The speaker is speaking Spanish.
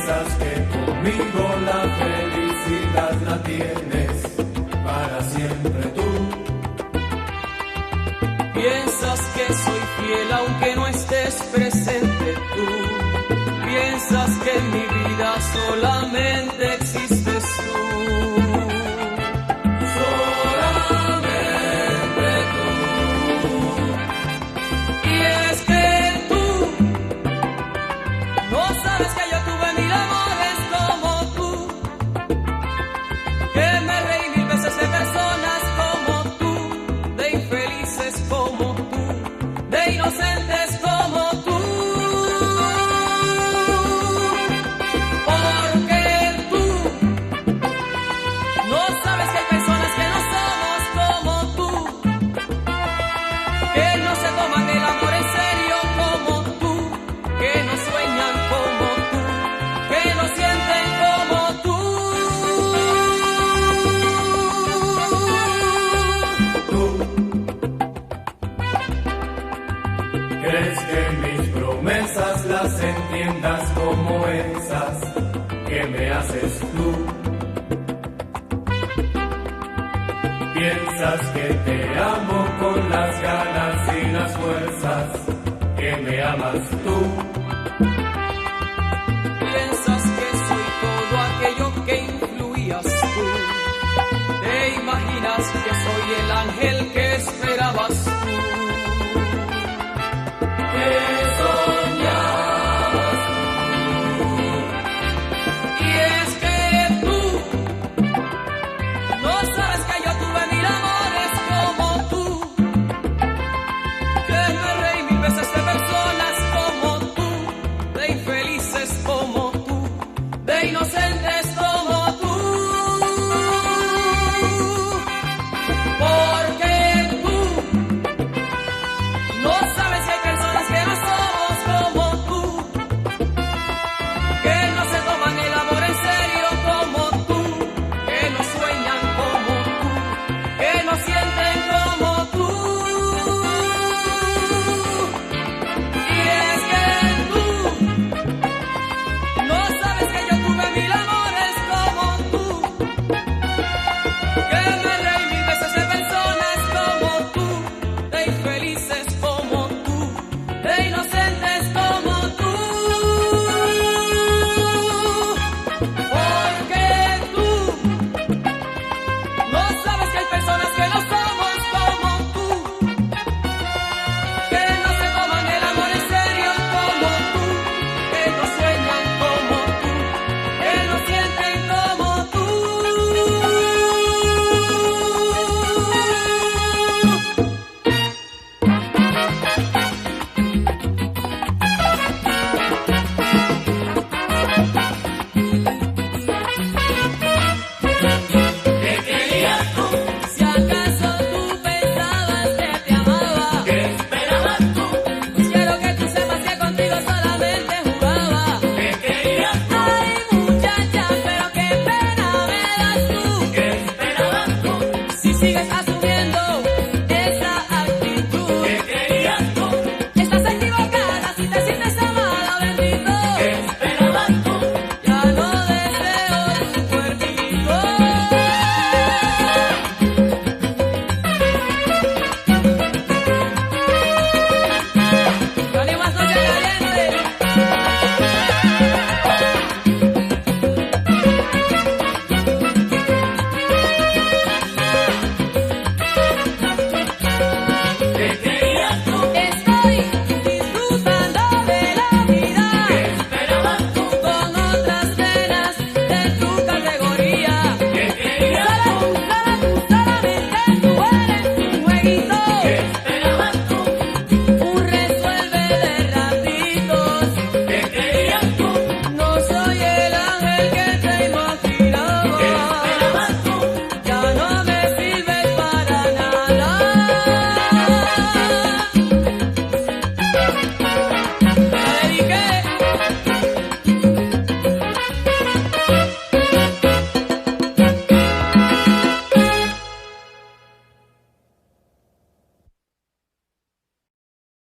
piensas que conmigo la felicidad la tienes para siempre tú. Piensas que soy fiel aunque no estés presente tú. Piensas que en mi vida solamente existes tú. Solamente tú. Y es que tú no sabes que yo tuve mil amores como tú, que me reí mil veces de personas como tú, de infelices como tú, de inocentes como tú. Porque tú no sabes que hay personas que no somos como tú, que no se toman el amor en serio como tú, que no sueñan como tú, que no sienten como tú. Tú crees que mis promesas las entiendas como esas que me haces tú. Piensas que te amo con las ganas y las fuerzas que me amas tú.